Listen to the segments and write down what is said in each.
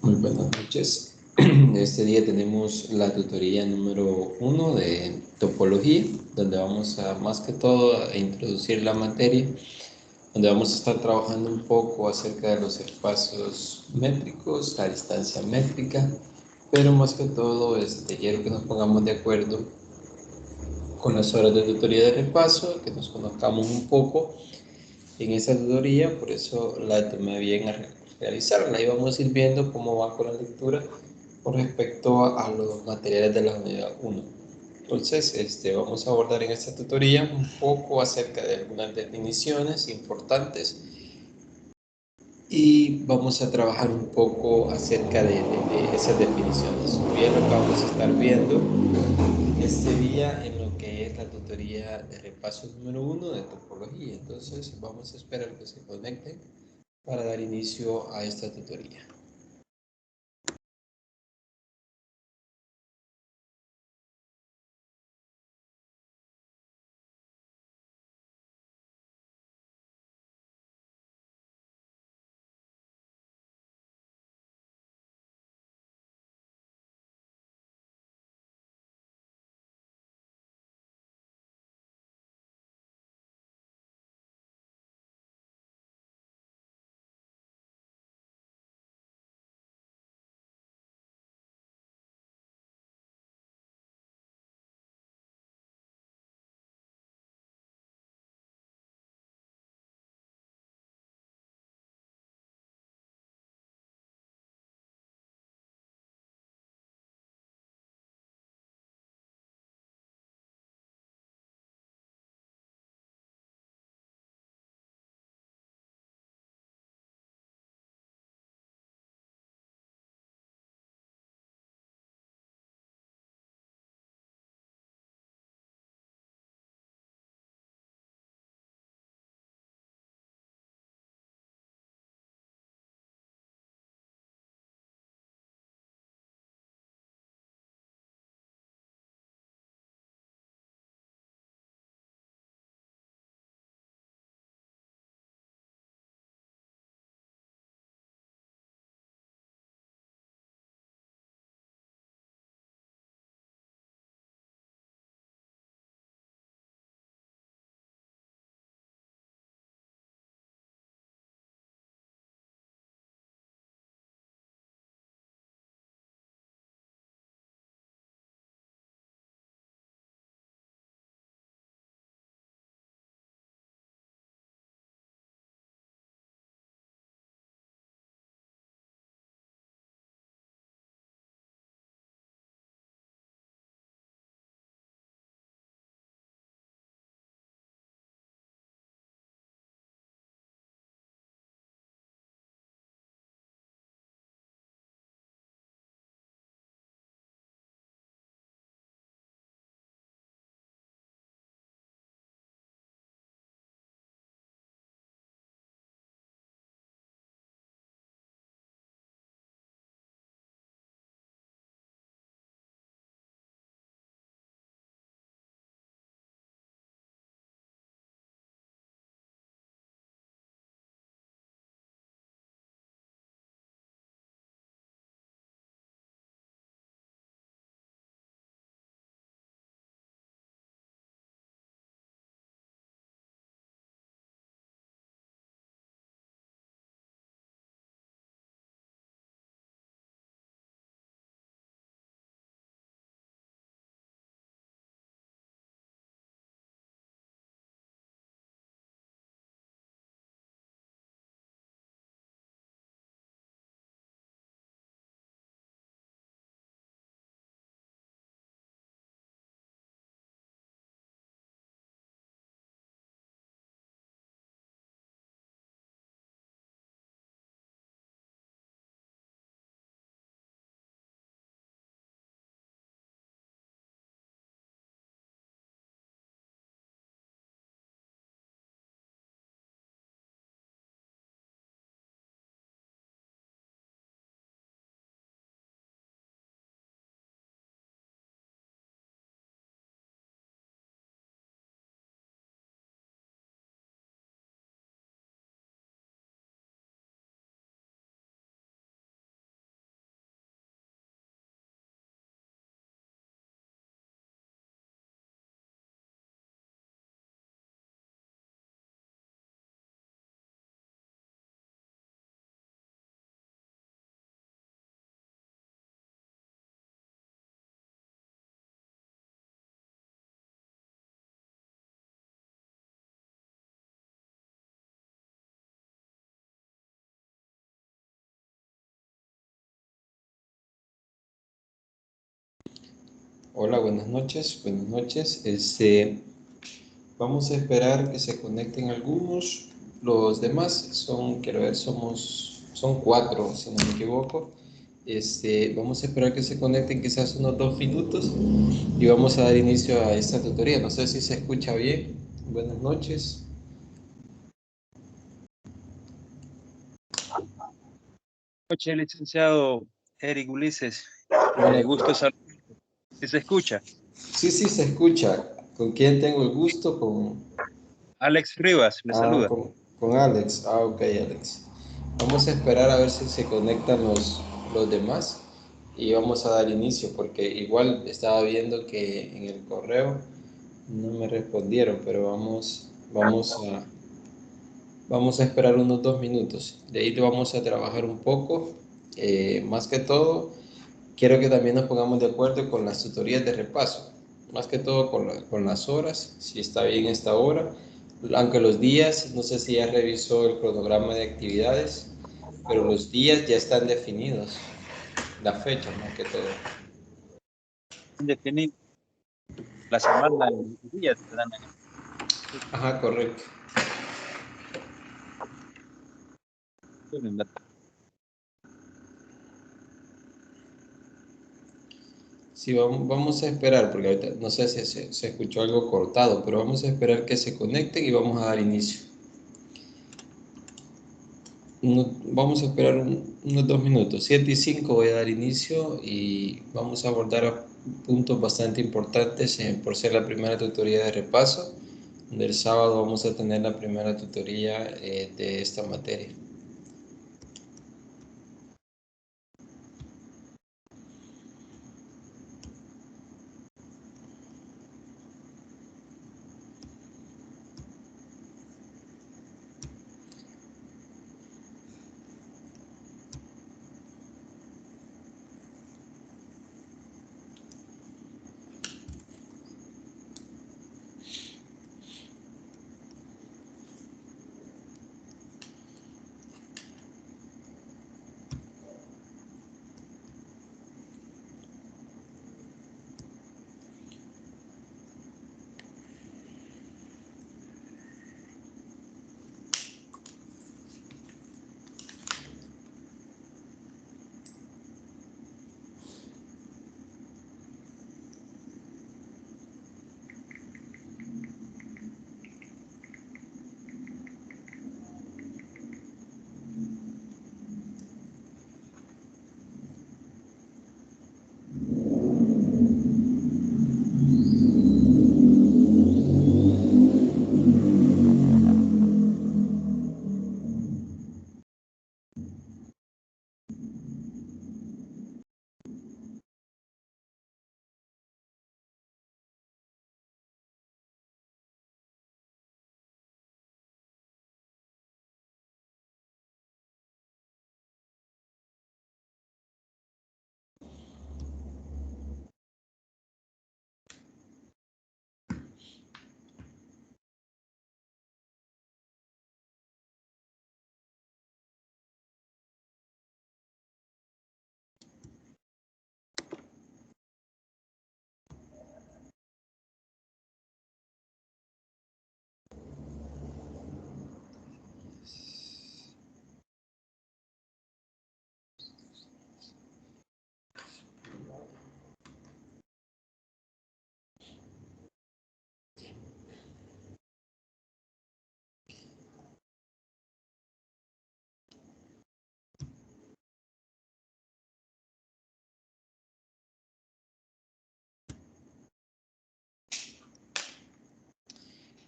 Muy buenas noches. Este día tenemos la tutoría número 1 de topología, donde vamos a más que todo a introducir la materia, donde vamos a estar trabajando un poco acerca de los espacios métricos, la distancia métrica, pero más que todo quiero que nos pongamos de acuerdo con las horas de tutoría de repaso, que nos conozcamos un poco en esa tutoría, por eso la tomé bien a realizarla. Ahí vamos a ir viendo cómo va con la lectura con respecto a los materiales de la unidad 1. Entonces, vamos a abordar en esta tutoría un poco acerca de algunas definiciones importantes y vamos a trabajar un poco acerca de esas definiciones. Bien, lo que vamos a estar viendo este día en lo que es la tutoría de repaso número 1 de topología. Entonces, vamos a esperar que se conecten para dar inicio a esta tutoría. Hola, buenas noches. Buenas noches. Vamos a esperar que se conecten algunos. Los demás son, quiero ver, son cuatro, si no me equivoco. Vamos a esperar que se conecten quizás unos 2 minutos y vamos a dar inicio a esta tutoría. No sé si se escucha bien. Buenas noches. Noches, licenciado Eric Ulises. Hola. Gusto saludarlo. ¿Se escucha? Sí, sí, se escucha. ¿Con quién tengo el gusto? Alex Rivas le Ah, saluda. con Alex. Ah, ok, Alex. Vamos a esperar a ver si se conectan los demás y vamos a dar inicio porque igual estaba viendo que en el correo no me respondieron, pero vamos a esperar unos 2 minutos. De ahí vamos a trabajar un poco. Más que todo, quiero que también nos pongamos de acuerdo con las tutorías de repaso. Más que todo con las horas, si está bien esta hora. Aunque los días, no sé si ya revisó el cronograma de actividades, pero los días ya están definidos. La fecha, más que todo. Definir la semana y días que dan en Ajá, correcto. la Sí, vamos a esperar, porque ahorita no sé si se escuchó algo cortado, pero vamos a esperar que se conecten y vamos a dar inicio. Vamos a esperar unos 2 minutos. 7:05 voy a dar inicio y vamos a abordar puntos bastante importantes por ser la primera tutoría de repaso. El sábado vamos a tener la primera tutoría de esta materia.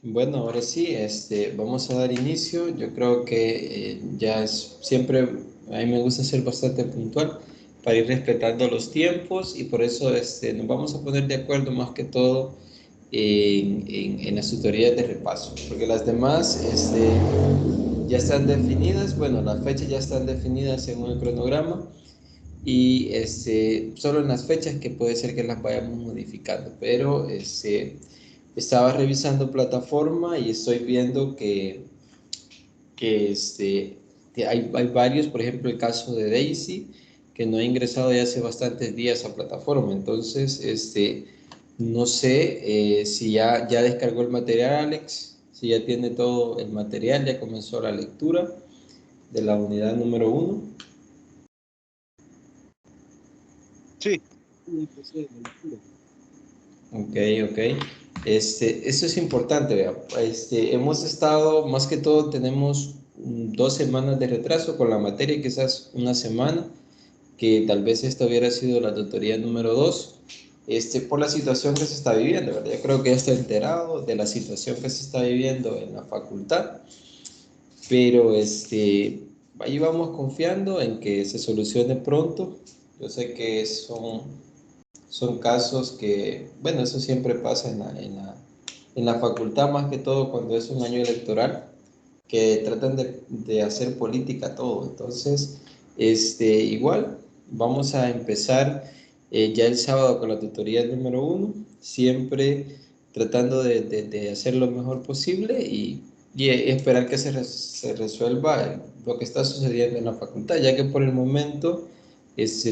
Bueno, ahora sí, vamos a dar inicio. Yo creo que ya es siempre, a mí me gusta ser bastante puntual para ir respetando los tiempos y por eso nos vamos a poner de acuerdo más que todo en las tutorías de repaso, porque las demás ya están definidas, bueno, las fechas ya están definidas según el cronograma y solo en las fechas que puede ser que las vayamos modificando, pero estaba revisando plataforma y estoy viendo que hay varios, por ejemplo el caso de Daisy, que no ha ingresado ya hace bastantes días a plataforma, entonces No sé si ya descargó el material, Alex, si ya tiene todo el material, ya comenzó la lectura de la unidad número 1. Sí, sí, empecé la lectura. Ok, ok. Eso es importante, vea. Hemos estado, más que todo, tenemos 2 semanas de retraso con la materia, quizás una semana, que tal vez esta hubiera sido la tutoría número 2, por la situación que se está viviendo, ¿verdad? Yo creo que ya está enterado de la situación que se está viviendo en la facultad, pero ahí vamos confiando en que se solucione pronto. Yo sé que son casos que, bueno, eso siempre pasa en la facultad, más que todo cuando es un año electoral, que tratan de hacer política todo. Entonces, igual, vamos a empezar ya el sábado con la tutoría número 1, siempre tratando de hacer lo mejor posible y esperar que se resuelva lo que está sucediendo en la facultad, ya que por el momento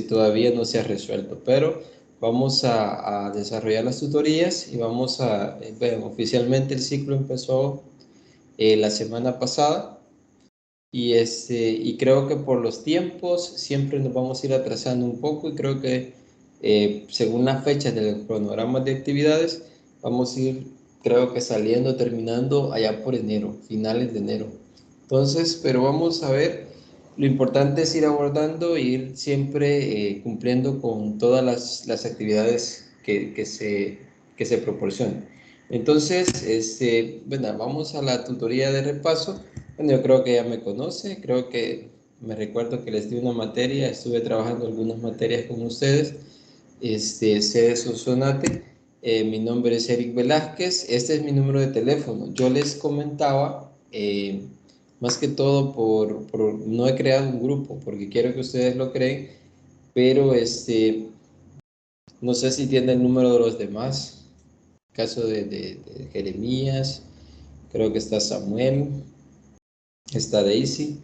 todavía no se ha resuelto, pero vamos a desarrollar las tutorías y bueno, oficialmente el ciclo empezó la semana pasada y creo que por los tiempos siempre nos vamos a ir atrasando un poco y creo que según las fechas del cronograma de actividades vamos a ir, creo que saliendo, terminando allá por enero, finales de enero. Entonces, pero vamos a ver, lo importante es ir abordando e ir siempre cumpliendo con todas las actividades que se proporcionan. Entonces, bueno, vamos a la tutoría de repaso. Bueno, yo creo que ya me conoce, creo que me recuerdo que les di una materia, estuve trabajando algunas materias con ustedes, sé de Sonsonate, mi nombre es Eric Velázquez, este es mi número de teléfono. Yo les comentaba, más que todo no he creado un grupo, porque quiero que ustedes lo creen, pero no sé si tiene el número de los demás, caso de Jeremías, creo que está Samuel, está Daisy,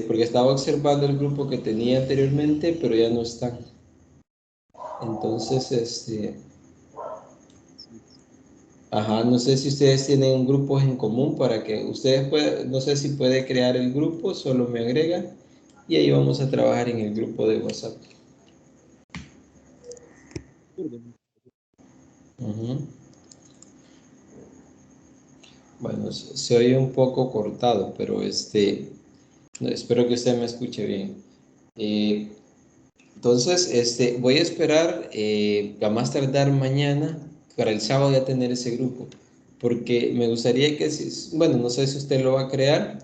porque estaba observando el grupo que tenía anteriormente, pero ya no están. Entonces, ajá, no sé si ustedes tienen grupos en común para que ustedes puedan, no sé si puede crear el grupo, solo me agrega y ahí vamos a trabajar en el grupo de WhatsApp. Ujú. Bueno, se oye un poco cortado, pero no, espero que usted me escuche bien. Eh, Entonces, voy a esperar a más tardar mañana para el sábado ya tener ese grupo, porque me gustaría que, bueno, no sé si usted lo va a crear,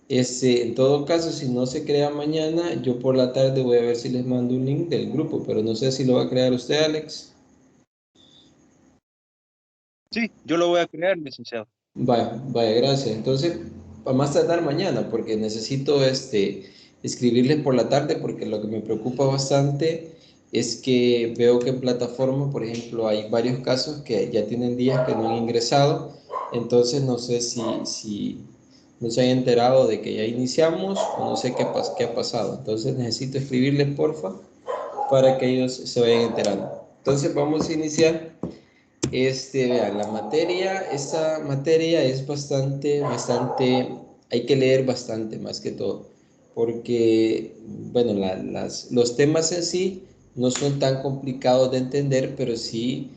en todo caso, si no se crea mañana, yo por la tarde voy a ver si les mando un link del grupo, pero no sé si lo va a crear usted, Alex. Sí, yo lo voy a crear, licenciado. Vaya, vaya, gracias. Entonces, a más tardar mañana, porque necesito escribirles por la tarde, porque lo que me preocupa bastante es que veo que en plataforma, por ejemplo, hay varios casos que ya tienen días que no han ingresado, entonces no sé si no se han enterado de que ya iniciamos o no sé qué ha pasado. Entonces necesito escribirles, porfa, para que ellos se vayan enterando. Entonces vamos a iniciar. Vean, esta materia es bastante, hay que leer bastante más que todo, porque, bueno, los temas en sí no son tan complicados de entender, pero sí,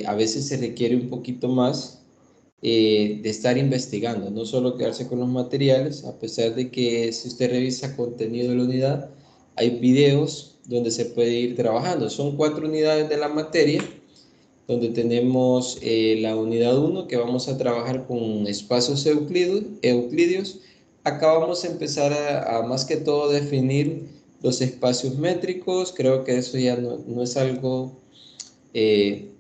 a veces se requiere un poquito más de estar investigando, no solo quedarse con los materiales, a pesar de que si usted revisa contenido de la unidad, hay videos donde se puede ir trabajando. Son 4 unidades de la materia donde tenemos la unidad 1 que vamos a trabajar con espacios euclidios. Acá vamos a empezar a más que todo definir los espacios métricos, creo que eso ya no es algo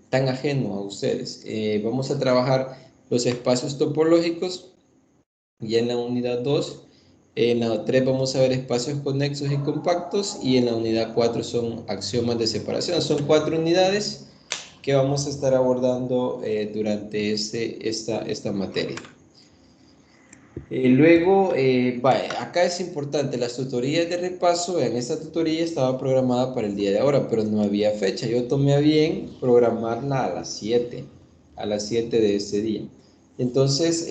tan ajeno a ustedes. Vamos a trabajar los espacios topológicos ya en la unidad 2. En la 3 vamos a ver espacios conexos y compactos y en la unidad 4 son axiomas de separación. Son 4 unidades que vamos a estar abordando durante esta materia. Luego, vaya, acá es importante, las tutorías de repaso, en esta tutoría estaba programada para el día de ahora, pero no había fecha. Yo tomé a bien programarla a las 7 de este día. Entonces,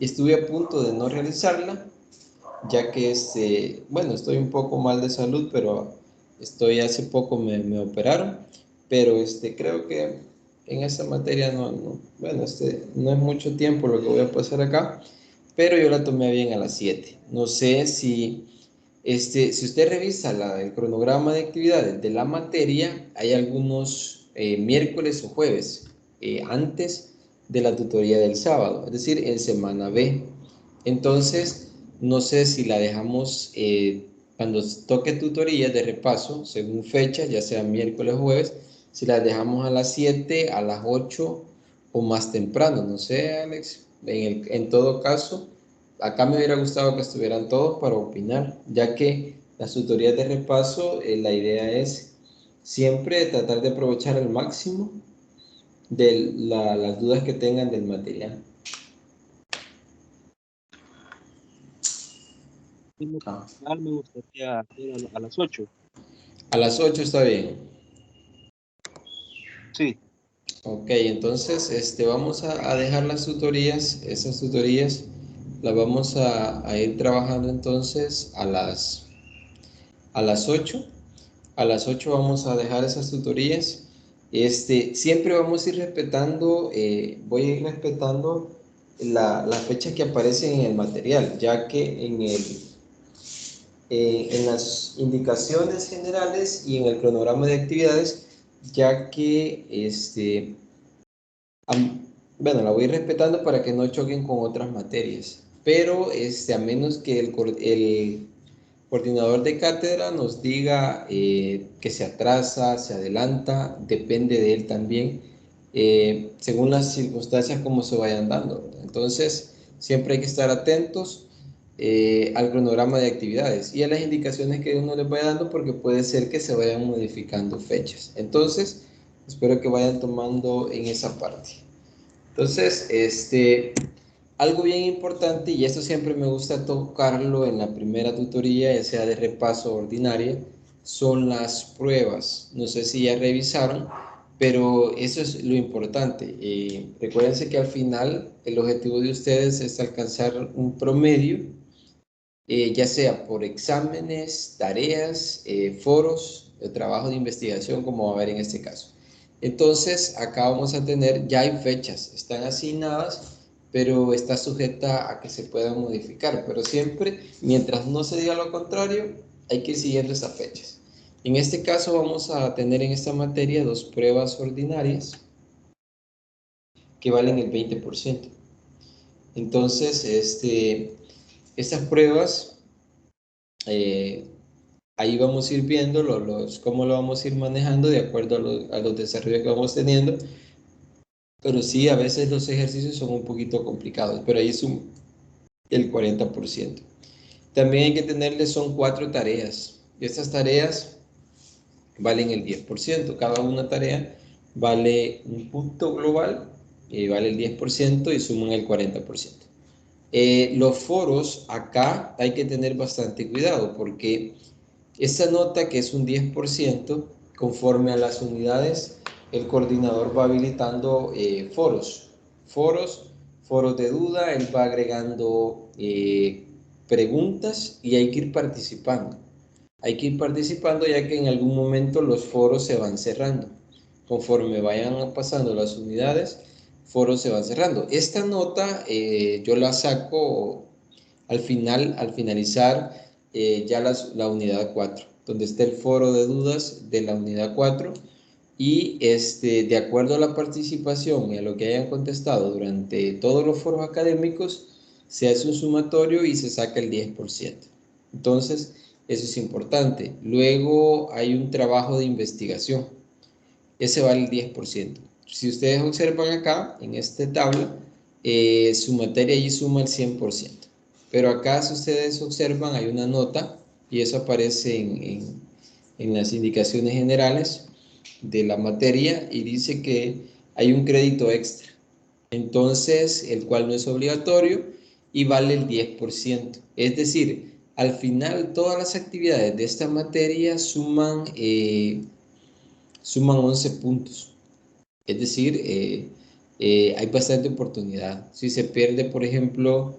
estuve a punto de no realizarla, ya que, bueno, estoy un poco mal de salud, pero hace poco me operaron, pero creo que en esta materia bueno, no es mucho tiempo lo que voy a pasar acá, pero yo la tomé bien a las 7. No sé si usted revisa el cronograma de actividades de la materia, hay algunos miércoles o jueves antes de la tutoría del sábado, es decir, en semana B. Entonces, no sé si la dejamos cuando toque tutorías de repaso, según fecha, ya sea miércoles o jueves, si las dejamos a las 7, a las 8 o más temprano. No sé, Alex, en todo caso, acá me hubiera gustado que estuvieran todos para opinar, ya que las tutorías de repaso, la idea es siempre tratar de aprovechar al máximo de las dudas que tengan del material. En lo Ah, personal me gustaría hacer a las 8. a las 8 está bien. Sí, Ok, entonces vamos a dejar las tutorías, esas tutorías las vamos a ir trabajando entonces a las 8. A las 8 vamos a dejar esas tutorías. Siempre vamos a ir respetando, voy a ir respetando la fecha que aparece en el material, ya que en las indicaciones generales y en el cronograma de actividades, ya que bueno, la voy a ir respetando para que no choquen con otras materias, pero a menos que el coordinador de cátedra nos diga que se atrasa, se adelanta, depende de él también, según las circunstancias como se vayan dando. Entonces, siempre hay que estar atentos al cronograma de actividades y a las indicaciones que uno les vaya dando porque puede ser que se vayan modificando fechas. Entonces, espero que vayan tomando en esa parte. Entonces, algo bien importante, y esto siempre me gusta tocarlo en la primera tutoría, ya sea de repaso ordinaria, son las pruebas. No sé si ya revisaron, pero eso es lo importante. Recuérdense que al final el objetivo de ustedes es alcanzar un promedio, ya sea por exámenes, tareas, foros, trabajo de investigación, como va a haber en este caso. Entonces, acá vamos a tener, ya hay fechas, están asignadas, pero está sujeta a que se puedan modificar. Pero siempre, mientras no se diga lo contrario, hay que ir siguiendo esas fechas. En este caso, vamos a tener en esta materia dos pruebas ordinarias que valen el 20%. Entonces, estas pruebas eh, ahí vamos a ir viendo cómo lo vamos a ir manejando de acuerdo a los desarrollos que vamos teniendo, pero sí, a veces los ejercicios son un poquito complicados, pero ahí es el 40%. También hay que tenerle, son 4 tareas, y estas tareas valen el 10%, cada una tarea vale un punto global, vale el 10% y suman el 40%. Los foros acá hay que tener bastante cuidado porque esta nota, que es un 10%, conforme a las unidades, el coordinador va habilitando foros de duda, él va agregando preguntas y hay que ir participando. Hay que ir participando ya que en algún momento los foros se van cerrando. Conforme vayan pasando las unidades, foros se van cerrando. Esta nota yo la saco al finalizar ya la unidad 4, donde está el foro de dudas de la unidad 4 y de acuerdo a la participación y a lo que hayan contestado durante todos los foros académicos, se hace un sumatorio y se saca el 10%. Entonces, eso es importante. Luego hay un trabajo de investigación. Ese vale el 10%. Si ustedes observan acá, en esta tabla, su materia allí suma el 100%. Pero acá, si ustedes observan, hay una nota y eso aparece en las indicaciones generales de la materia y dice que hay un crédito extra. Entonces, el cual no es obligatorio y vale el 10%. Es decir, al final todas las actividades de esta materia suman 11 puntos. Es decir, hay bastante oportunidad. Si se pierde, por ejemplo,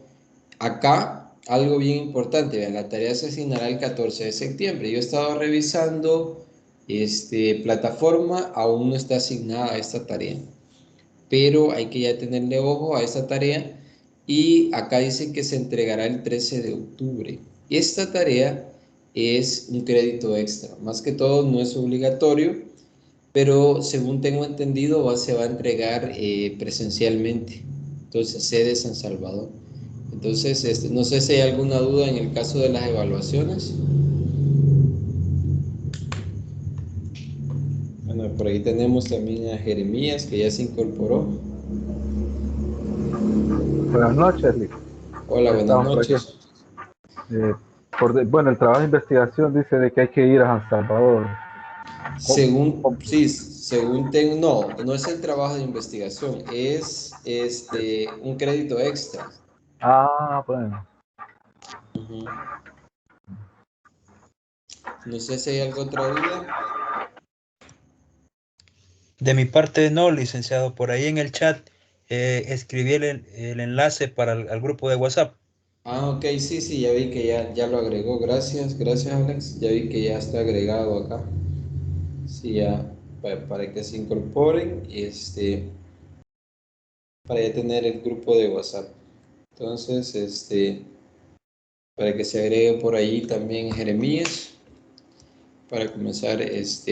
acá, algo bien importante, vean, la tarea se asignará el 14 de septiembre. Yo he estado revisando plataforma, aún no está asignada esta tarea, pero hay que ya tenerle ojo a esta tarea y acá dice que se entregará el 13 de octubre. Esta tarea es un crédito extra, más que todo no es obligatorio, pero según tengo entendido se va a entregar presencialmente, entonces sede San Salvador. Entonces, no sé si hay alguna duda en el caso de las evaluaciones. Bueno, por ahí tenemos también a Jeremías, que ya se incorporó. Buenas noches, Lick. Hola, buenas Estamos por aquí. noches. Bueno, el trabajo de investigación dice de que hay que ir a San Salvador. Según tengo, no es el trabajo de investigación, es un crédito extra. Ah, bueno. Ujú. No sé si hay alguna otra duda. De mi parte no, licenciado. Por ahí en el chat escribí el enlace para al grupo de WhatsApp. Ah, ok, sí, ya vi que ya lo agregó. Gracias Alex. Ya vi que ya está agregado acá. Sí, ya, para que se incorporen, para ya tener el grupo de WhatsApp. Entonces, para que se agregue por ahí también Jeremías, para comenzar,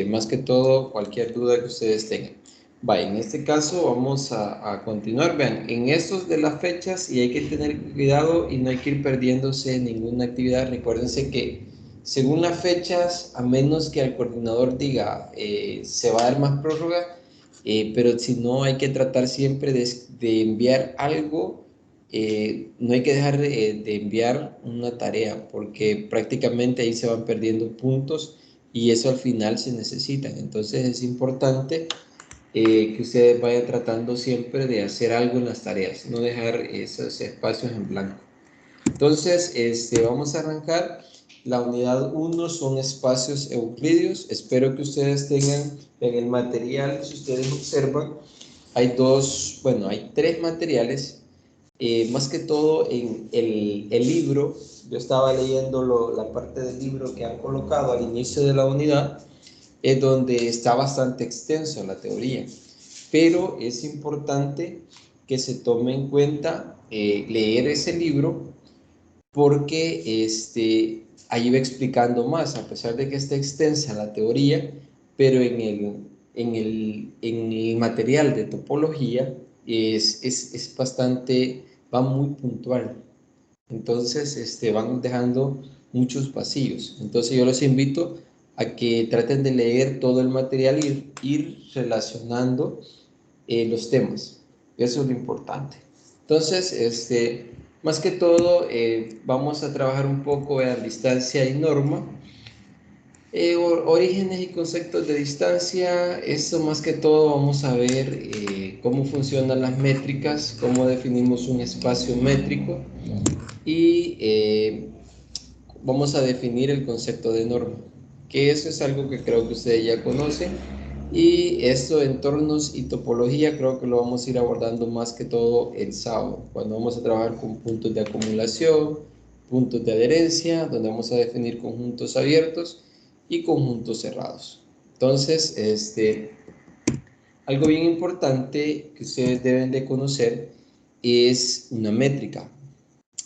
más que todo, cualquier duda que ustedes tengan. Vaya, en este caso vamos a continuar. Vean, en estos de las fechas, y hay que tener cuidado y no hay que ir perdiéndose en ninguna actividad. Recuérdense que según las fechas, a menos que el coordinador diga se va a dar más prórroga, pero si no, hay que tratar siempre de enviar algo. No hay que dejar de enviar una tarea, porque prácticamente ahí se van perdiendo puntos y eso al final se necesitan. Entonces es importante que ustedes vayan tratando siempre de hacer algo en las tareas, no dejar esos espacios en blanco. Entonces, vamos a arrancar. La unidad 1 son espacios euclidios. Espero que ustedes tengan en el material, si ustedes observan, hay tres materiales. Más que todo en el libro, yo estaba leyendo la parte del libro que han colocado al inicio de la unidad, es donde está bastante extenso la teoría, pero es importante que se tome en cuenta leer ese libro porque ahí va explicando más, a pesar de que está extensa la teoría, pero en el material de topología es bastante, va muy puntual. Entonces, van dejando muchos vacíos. Entonces, yo los invito a que traten de leer todo el material y ir relacionando los temas. Eso es lo importante. Entonces, más que todo, vamos a trabajar un poco en distancia y norma. Orígenes y conceptos de distancia, esto más que todo vamos a ver cómo funcionan las métricas, cómo definimos un espacio métrico y vamos a definir el concepto de norma, que eso es algo que creo que ustedes ya conocen. Y esto, entornos y topología, creo que lo vamos a ir abordando más que todo el sábado, cuando vamos a trabajar con puntos de acumulación, puntos de adherencia, donde vamos a definir conjuntos abiertos y conjuntos cerrados. Entonces, algo bien importante que ustedes deben de conocer es una métrica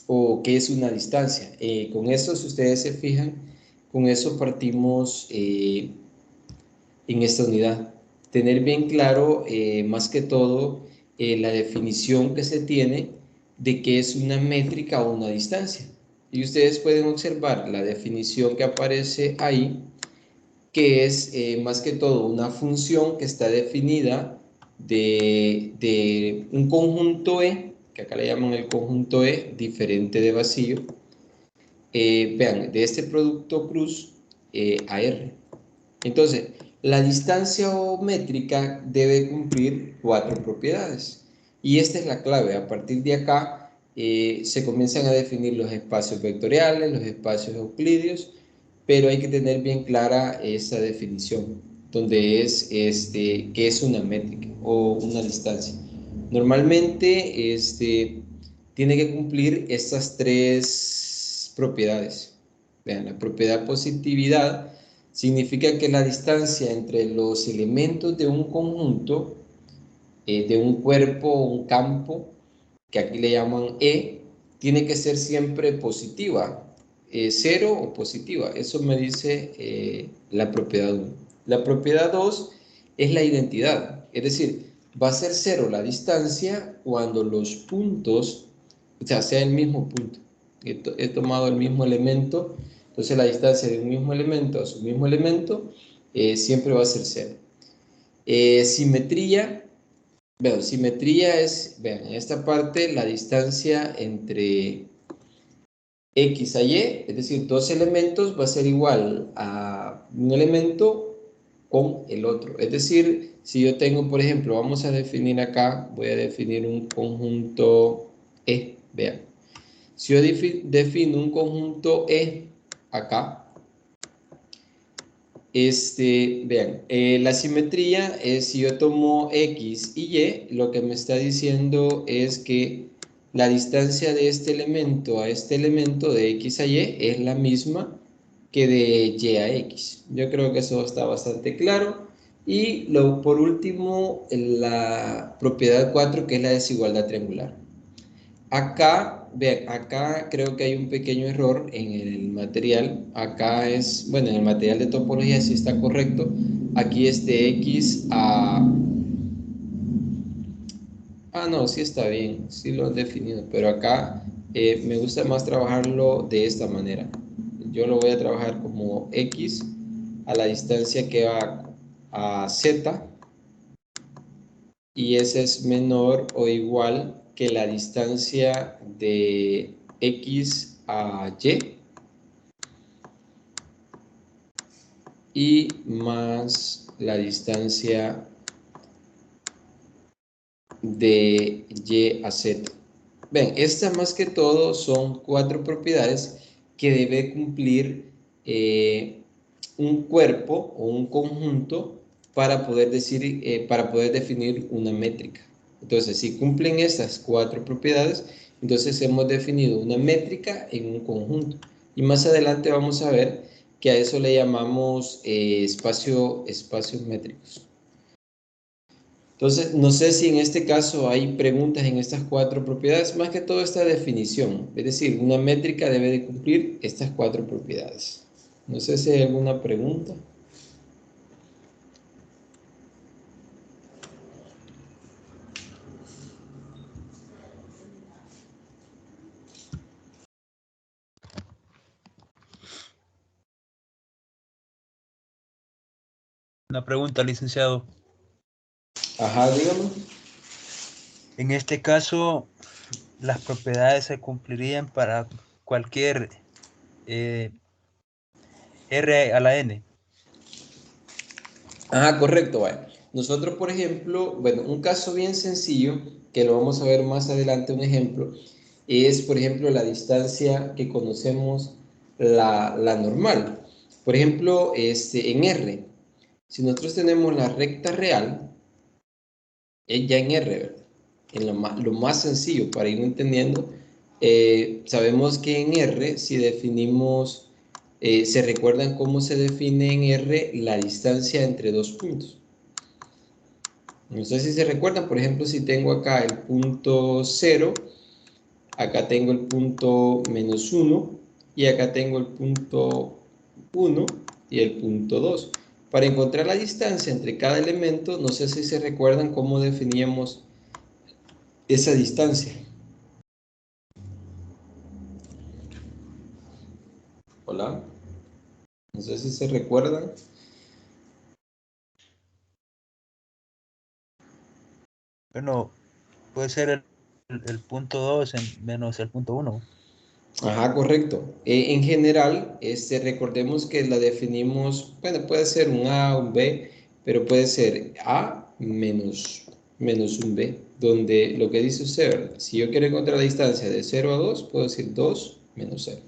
o qué es una distancia. Con eso, si ustedes se fijan, con eso partimos en esta unidad. Tener bien claro, más que todo, la definición que se tiene de qué es una métrica o una distancia. Y ustedes pueden observar la definición que aparece ahí, que es más que todo una función que está definida de un conjunto E, que acá le llaman el conjunto E, diferente de vacío. Vean, de este producto cruz a R. Entonces, la distancia o métrica debe cumplir 4 propiedades. Y esta es la clave. A partir de acá, se comienzan a definir los espacios vectoriales, los espacios euclideos, pero hay que tener bien clara esa definición, donde es qué es una métrica o una distancia. Normalmente tiene que cumplir estas tres propiedades. Vean, la propiedad positividad significa que la distancia entre los elementos de un conjunto, de un cuerpo o un campo, que aquí le llaman E, tiene que ser siempre positiva, cero o positiva. Eso me dice la propiedad 1. La propiedad 2 es la identidad, es decir, va a ser cero la distancia cuando los puntos, o sea el mismo punto. He tomado el mismo elemento, entonces la distancia de un mismo elemento a su mismo elemento siempre va a ser cero. Simetría. Vean, simetría es, vean, en esta parte la distancia entre X a Y, es decir, dos elementos va a ser igual a un elemento con el otro. Es decir, si yo tengo, por ejemplo, vamos a definir acá, voy a definir un conjunto E, vean. Si yo defino un conjunto E acá, vean, la simetría es si yo tomo X y Y, lo que me está diciendo es que la distancia de este elemento a este elemento de X a Y es la misma que de Y a X. Yo creo que eso está bastante claro. Y por último, la propiedad 4, que es la desigualdad triangular. Acá, vean, acá creo que hay un pequeño error en el material. Acá es, bueno, en el material de topología sí está correcto. Aquí es de X a... Ah, no, sí está bien, sí lo han definido, pero acá me gusta más trabajarlo de esta manera. Yo lo voy a trabajar como X a la distancia que va a Z, y ese es menor o igual que la distancia de X a Y más la distancia de Y a Z. Ven, estas más que todo son 4 propiedades que debe cumplir un cuerpo o un conjunto para poder para poder definir una métrica. Entonces, si cumplen estas 4 propiedades, entonces hemos definido una métrica en un conjunto. Y más adelante vamos a ver que a eso le llamamos espacios métricos. Entonces, no sé si en este caso hay preguntas en estas 4 propiedades, más que todo esta definición. Es decir, una métrica debe de cumplir estas 4 propiedades. No sé si hay alguna pregunta. Una pregunta, licenciado. Ajá, dígame. En este caso, las propiedades se cumplirían para cualquier R a la N. Ajá, correcto, vale. Nosotros, por ejemplo, bueno, un caso bien sencillo, que lo vamos a ver más adelante, un ejemplo, es, por ejemplo, la distancia que conocemos, la normal. Por ejemplo, en R, si nosotros tenemos la recta real, es ya en R, ¿verdad? En lo más sencillo para ir entendiendo, sabemos que en R, si definimos, se recuerdan cómo se define en R la distancia entre dos puntos. No sé si se recuerdan, por ejemplo, si tengo acá el punto 0, acá tengo el punto menos 1, y acá tengo el punto 1 y el punto 2. Para encontrar la distancia entre cada elemento, no sé si se recuerdan cómo definíamos esa distancia. Hola, no sé si se recuerdan. Bueno, puede ser el punto 2 menos el punto 1. Ajá, correcto. En general, recordemos que la definimos, bueno, puede ser un A, un B, pero puede ser A menos menos un b, donde lo que dice usted, ¿verdad? Si yo quiero encontrar la distancia de 0 a 2, puedo decir 2 menos 0.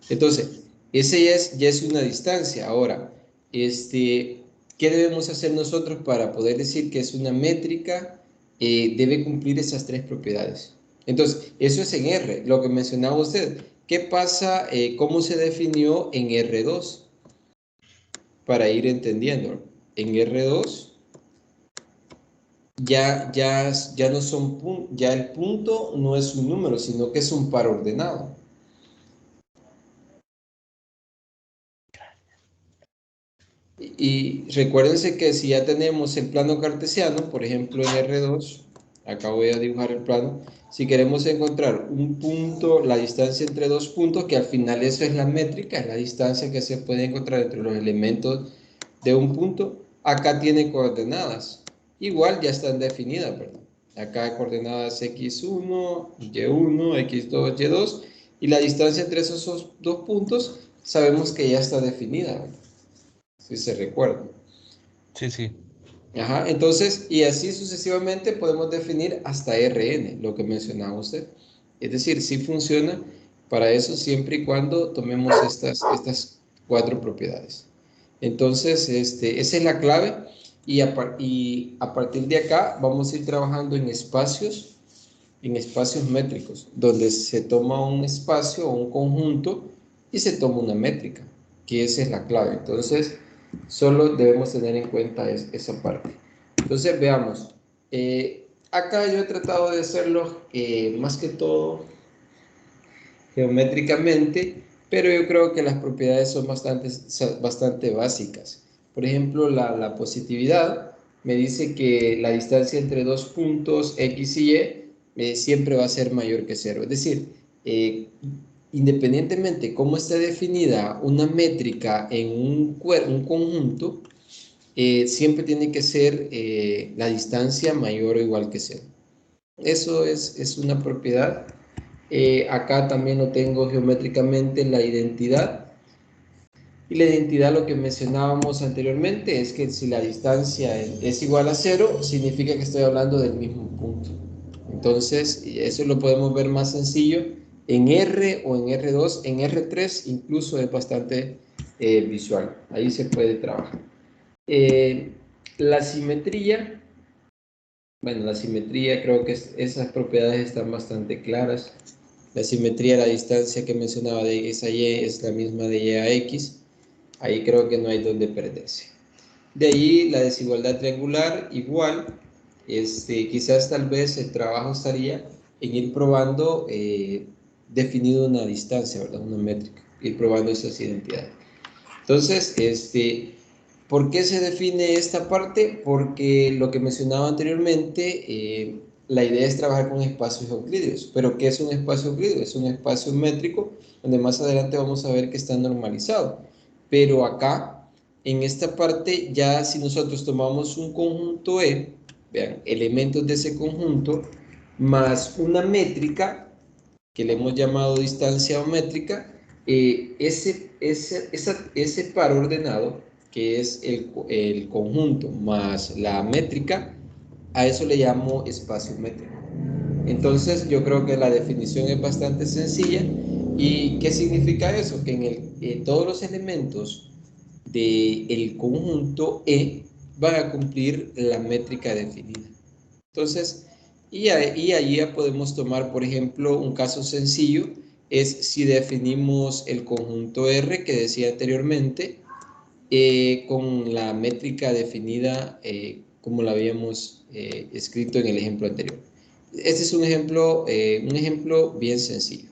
Entonces, ese ya es una distancia. Ahora, ¿qué debemos hacer nosotros para poder decir que es una métrica? Debe cumplir esas tres propiedades. Entonces, eso es en R, lo que mencionaba usted. ¿Qué pasa? ¿Cómo se definió en R2? Para ir entendiendo. En R2 ya no son ya el punto no es un número, sino que es un par ordenado. Y recuérdense que si ya tenemos el plano cartesiano, por ejemplo en R2, acá voy a dibujar el plano, si queremos encontrar un punto, la distancia entre dos puntos, que al final eso es la métrica, es la distancia que se puede encontrar entre los elementos de un punto, acá tiene coordenadas, igual ya están definidas, ¿verdad? Acá hay coordenadas x1, y1, x2, y2, y la distancia entre esos dos puntos sabemos que ya está definida, ¿verdad? Si se recuerda. Sí, sí. Ajá, entonces, y así sucesivamente podemos definir hasta Rn, lo que mencionaba usted. Es decir, sí funciona para eso siempre y cuando tomemos estas cuatro propiedades. Entonces, esa es la clave y a partir de acá vamos a ir trabajando en espacios métricos, donde se toma un espacio o un conjunto y se toma una métrica, que esa es la clave. Entonces, solo debemos tener en cuenta esa parte. Entonces, veamos. Acá yo he tratado de hacerlo más que todo geométricamente, pero yo creo que las propiedades son bastante básicas. Por ejemplo, la positividad me dice que la distancia entre dos puntos X y Y siempre va a ser mayor que cero. Es decir, independientemente cómo esté definida una métrica en un conjunto, siempre tiene que ser la distancia mayor o igual que cero. Eso es una propiedad. Acá también lo tengo geométricamente la identidad. Y la identidad, lo que mencionábamos anteriormente, es que si la distancia es igual a cero, significa que estoy hablando del mismo punto. Entonces, eso lo podemos ver más sencillo en R o en R2. En R3 incluso es bastante visual. Ahí se puede trabajar. La simetría. Bueno, la simetría, creo que esas propiedades están bastante claras. La simetría, la distancia que mencionaba de X a Y es la misma de Y a X. Ahí creo que no hay donde perderse. De ahí la desigualdad triangular, igual. Quizás tal vez el trabajo estaría en ir probando, definido una distancia, ¿verdad? Una métrica, ir probando esas identidades. Entonces, ¿por qué se define esta parte? Porque lo que mencionaba anteriormente, la idea es trabajar con espacios euclídeos. ¿Pero qué es un espacio euclídeo? Es un espacio métrico donde más adelante vamos a ver que está normalizado. Pero acá, en esta parte, ya si nosotros tomamos un conjunto E, vean, elementos de ese conjunto, más una métrica, que le hemos llamado distancia métrica, ese par ordenado, que es el conjunto más la métrica, a eso le llamo espacio métrico. Entonces, yo creo que la definición es bastante sencilla. ¿Y qué significa eso? Que todos los elementos del conjunto E van a cumplir la métrica definida. Entonces, y ahí ya podemos tomar, por ejemplo, un caso sencillo, es si definimos el conjunto R que decía anteriormente, con la métrica definida como la habíamos escrito en el ejemplo anterior. Este es un ejemplo bien sencillo.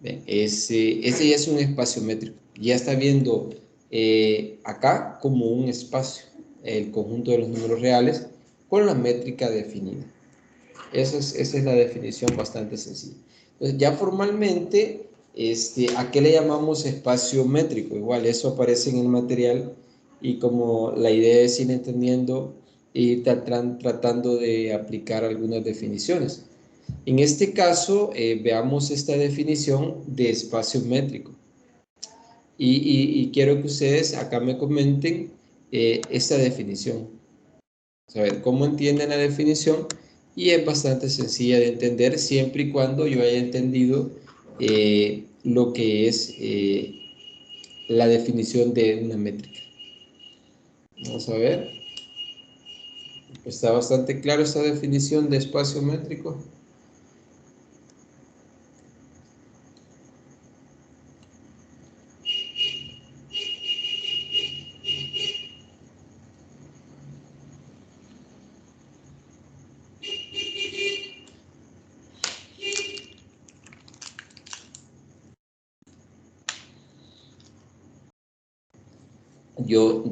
Bien, este ya es un espacio métrico. Ya está viendo acá como un espacio, el conjunto de los números reales con la métrica definida. Esa es la definición bastante sencilla. Entonces, ya formalmente, ¿a qué le llamamos espacio métrico? Igual, eso aparece en el material y como la idea es ir entendiendo y tratando de aplicar algunas definiciones. En este caso, veamos esta definición de espacio métrico. Y quiero que ustedes acá me comenten esta definición. saber cómo entienden la definición y es bastante sencilla de entender siempre y cuando yo haya entendido lo que es la definición de una métrica. Vamos a ver. Está bastante claro esta definición de espacio métrico.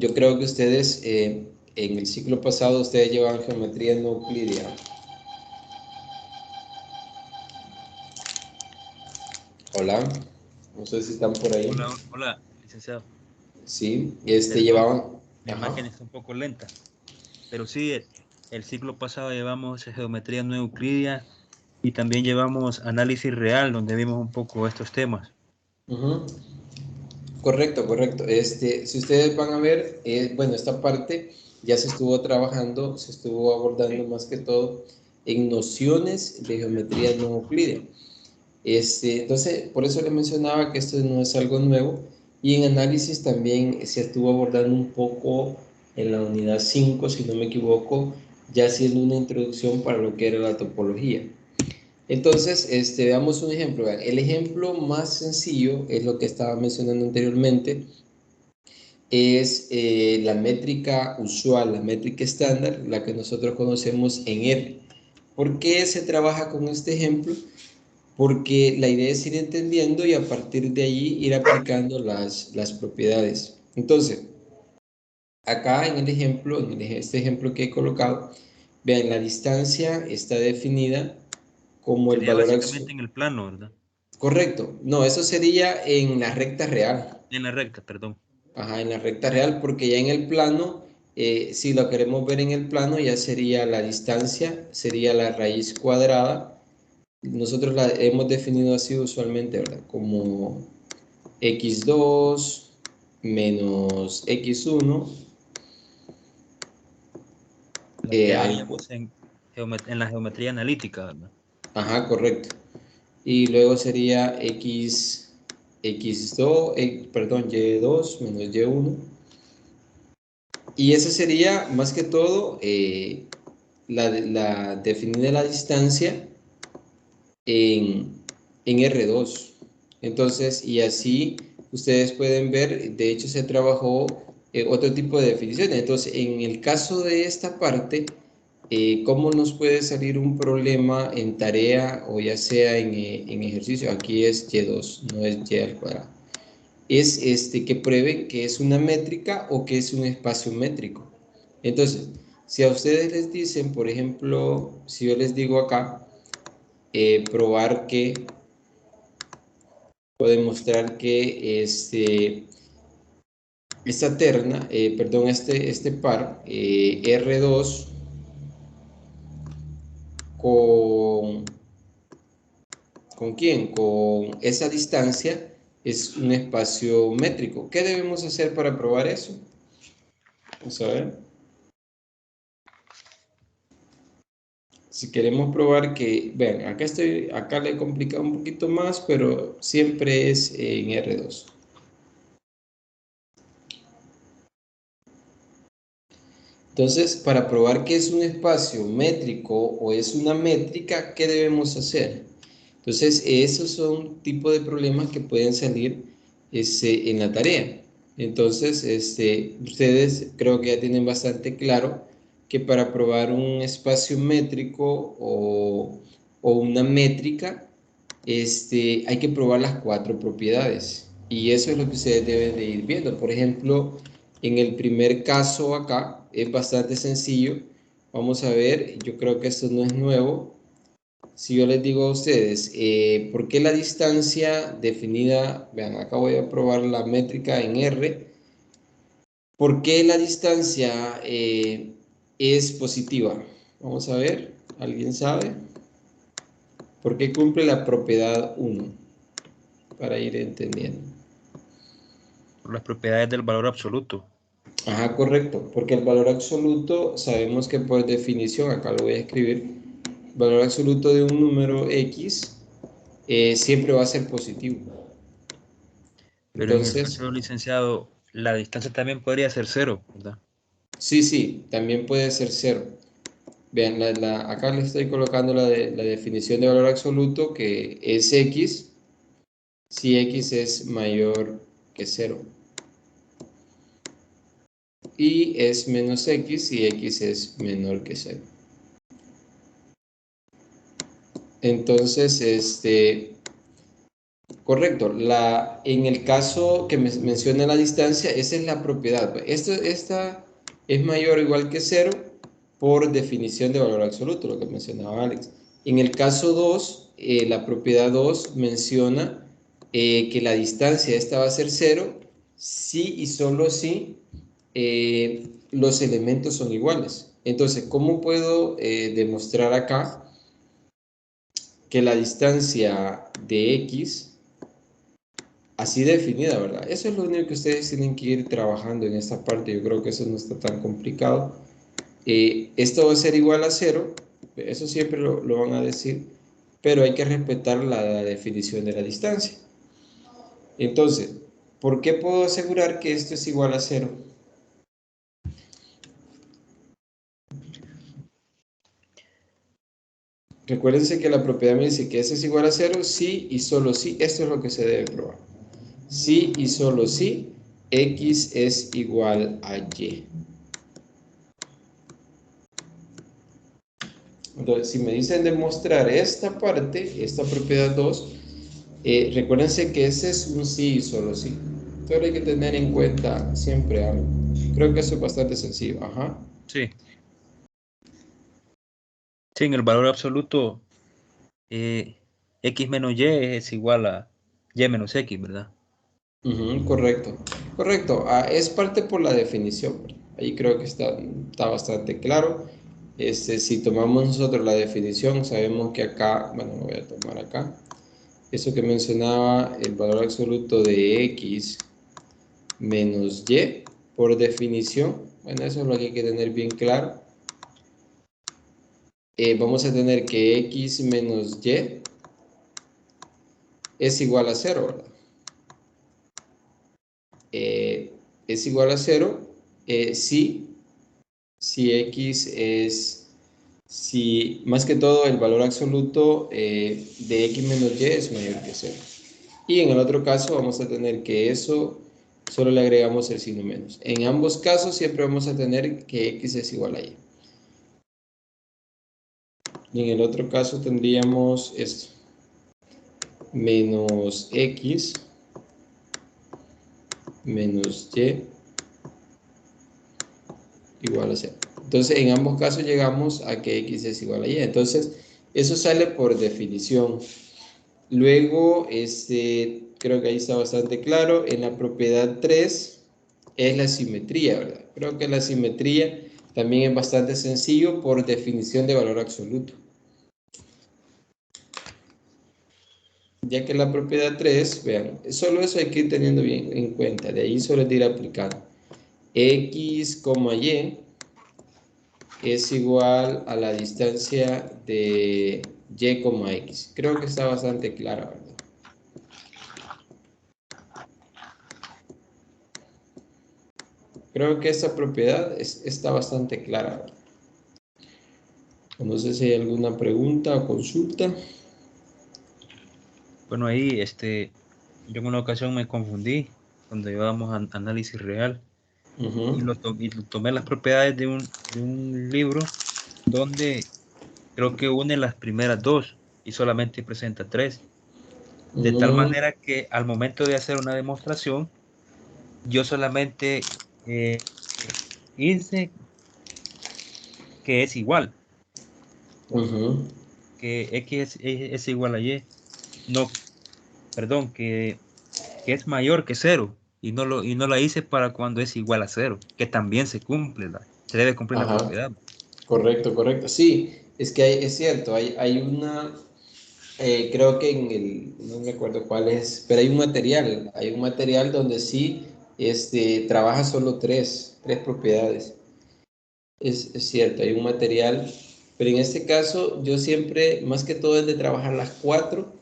Yo creo que ustedes en el ciclo pasado ustedes llevaban geometría no euclidia. Hola, no sé si están por ahí. Hola, hola, licenciado. Sí, Perdón, llevaban. mi Ajá. máquina está un poco lenta, pero sí, el ciclo pasado llevamos geometría no euclidia y también llevamos análisis real, donde vimos un poco estos temas. Ujú. Correcto, correcto. Si ustedes van a ver, bueno, esta parte ya se estuvo trabajando, se estuvo abordando más que todo en nociones de geometría no euclídea. Entonces, por eso les mencionaba que esto no es algo nuevo y en análisis también se estuvo abordando un poco en la unidad 5 si no me equivoco, ya haciendo una introducción para lo que era la topología. Entonces, veamos un ejemplo. Vean, el ejemplo más sencillo es lo que estaba mencionando anteriormente, es la métrica usual, la métrica estándar, la que nosotros conocemos en R. ¿Por qué se trabaja con este ejemplo? Porque la idea es ir entendiendo y a partir de ahí ir aplicando las propiedades. Entonces, acá en el ejemplo, este ejemplo que he colocado, vean, la distancia está definida como el Sería valor básicamente en el plano, ¿verdad? correcto. No, eso sería en la recta real. En la recta, perdón. Ajá, en la recta real, porque ya en el plano, si lo queremos ver en el plano, ya sería la distancia, sería la raíz cuadrada. Nosotros la hemos definido así usualmente, ¿verdad? Como x2 menos x1. Lo que Algo. veíamos en la geometría analítica, ¿verdad? Ajá, correcto. Y luego sería x2, perdón, y2 menos y1. Y esa sería más que todo la definida la distancia en, en R2. Entonces, y así ustedes pueden ver, de hecho se trabajó otro tipo de definiciones. Entonces, en el caso de esta parte, ¿cómo nos puede salir un problema en tarea o ya sea en ejercicio? Aquí es y2, no es y al cuadrado. Es que pruebe que es una métrica o que es un espacio métrico. Entonces, si a ustedes les dicen, por ejemplo, si yo les digo acá, probar que o demostrar que esta terna, perdón, este par R2 con, ¿con quién? Con esa distancia es un espacio métrico. ¿Qué debemos hacer para probar eso? Vamos a ver. Si queremos probar que, vean, acá le he complicado un poquito más, pero siempre es en R2. Entonces, para probar que es un espacio métrico o es una métrica, ¿qué debemos hacer? Entonces, esos son tipos de problemas que pueden salir en la tarea. Entonces, ustedes creo que ya tienen bastante claro que para probar un espacio métrico o una métrica, hay que probar las cuatro propiedades. Y eso es lo que ustedes deben de ir viendo. Por ejemplo, en el primer caso acá es bastante sencillo. Vamos a ver, yo creo que esto no es nuevo. Si yo les digo a ustedes, ¿por qué la distancia definida? Vean, acá voy a probar la métrica en R. ¿Por qué la distancia es positiva? Vamos a ver, ¿alguien sabe? ¿Por qué cumple la propiedad 1? Para ir entendiendo. Por las propiedades del valor absoluto. Ajá, correcto, porque el valor absoluto sabemos que por definición, acá lo voy a escribir, valor absoluto de un número X siempre va a ser positivo. Pero en el Entonces, caso, licenciado, la distancia también podría ser cero, ¿verdad? sí, también puede ser cero. Vean, acá le estoy colocando la definición de valor absoluto, que es X si X es mayor que cero. Y es menos X si X es menor que cero. Entonces, correcto, en el caso que menciona la distancia, esa es la propiedad. Esta es mayor o igual que cero por definición de valor absoluto, lo que mencionaba Alex. En el caso 2, la propiedad 2 menciona que la distancia esta va a ser cero si y solo si los elementos son iguales. Entonces, ¿cómo puedo demostrar acá que la distancia de X así definida, ¿verdad? Eso es lo único que ustedes tienen que ir trabajando en esta parte. Yo creo que eso no está tan complicado. Esto va a ser igual a cero, eso siempre lo van a decir, pero hay que respetar la definición de la distancia. Entonces, ¿por qué puedo asegurar que esto es igual a cero? Recuérdense que la propiedad me dice que eso es igual a cero, sí y solo sí. Esto es lo que se debe probar. Sí y solo sí, X es igual a Y. Entonces, si me dicen demostrar esta parte, esta propiedad 2, recuérdense que ese es un sí y solo sí. Pero hay que tener en cuenta siempre algo. Creo que eso es bastante sencillo. Ajá. Sí. Sí, en el valor absoluto, X menos Y es igual a Y menos X, ¿verdad? Correcto. Correcto. Es parte por la definición. Ahí creo que está bastante claro. Si tomamos nosotros la definición, sabemos que acá, bueno, lo voy a tomar acá. Eso que mencionaba, el valor absoluto de X menos Y, por definición, bueno, eso es lo que hay que tener bien claro. Vamos a tener que X menos Y es igual a cero, ¿verdad? Es igual a cero si X si más que todo el valor absoluto de X menos Y es mayor que cero. Y en el otro caso vamos a tener que eso solo le agregamos el signo menos. En ambos casos siempre vamos a tener que X es igual a Y. Y en el otro caso tendríamos esto. Menos X menos Y igual a 0. Entonces, en ambos casos llegamos a que X es igual a Y. Entonces, eso sale por definición. Luego, creo que ahí está bastante claro. En la propiedad 3 es la simetría, ¿verdad? Creo que la simetría también es bastante sencillo por definición de valor absoluto. Ya que la propiedad 3, vean, solo eso hay que ir teniendo bien en cuenta. De ahí solo es de ir aplicando. X, Y es igual a la distancia de Y, X. Creo que está bastante clara, ¿verdad? Creo que esta propiedad está bastante clara, ¿verdad? No sé si hay alguna pregunta o consulta. Bueno, ahí, yo en una ocasión me confundí cuando llevábamos análisis real y tomé las propiedades de un libro donde creo que une las primeras dos y solamente presenta tres. De tal manera que al momento de hacer una demostración, yo solamente hice que es igual, que X es igual a Y. No, perdón, que es mayor que cero. Y no la hice para cuando es igual a cero, que también se debe cumplir la Ajá, propiedad. correcto, correcto. Sí, es que es cierto, hay una, creo que no me acuerdo cuál es, pero hay un material donde sí trabaja solo tres propiedades. Es cierto, hay un material, pero en este caso yo siempre, más que todo, es de trabajar las 4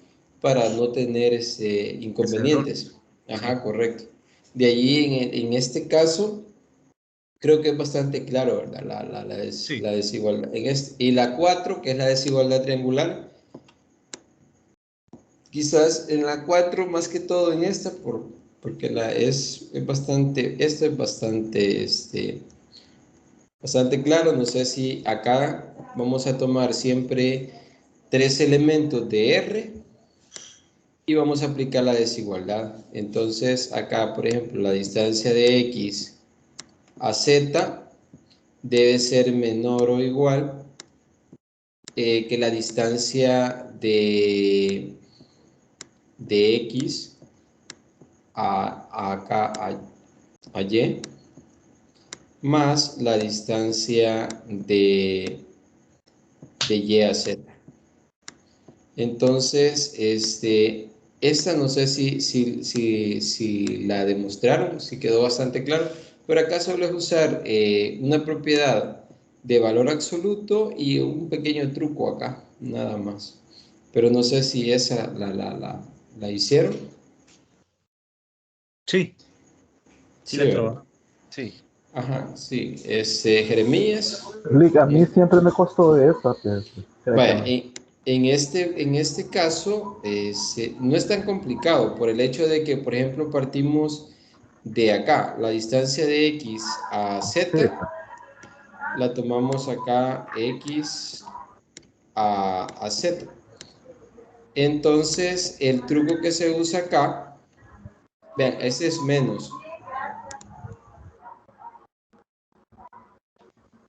para no tener Ese error. inconvenientes. Sí, Ajá, correcto. De allí, en este caso, creo que es bastante claro, ¿verdad? sí, La desigualdad. Y la 4 que es la desigualdad triangular, quizás en la 4 más que todo en esta, porque es bastante, esto es bastante, bastante claro. No sé si acá vamos a tomar siempre 3 elementos de R y vamos a aplicar la desigualdad. Entonces acá, por ejemplo, la distancia de X a Z debe ser menor o igual que la distancia de X acá a Y más la distancia de Y a Z. Entonces, esta no sé si la demostraron, si quedó bastante claro, pero acá solo es usar una propiedad de valor absoluto y un pequeño truco acá, nada más. Pero no sé si esa la hicieron. sí, sí Sí, la ¿verdad? trabajo. Sí, Ajá, sí. Jeremías. Lick, a mí eh, siempre me costó esa, fíjate que Vaya, no. en este caso no es tan complicado por el hecho de que, por ejemplo, partimos de acá, la distancia de X a Sí, Z, la tomamos acá X a Z. Entonces, el truco que se usa acá, vean, este es menos.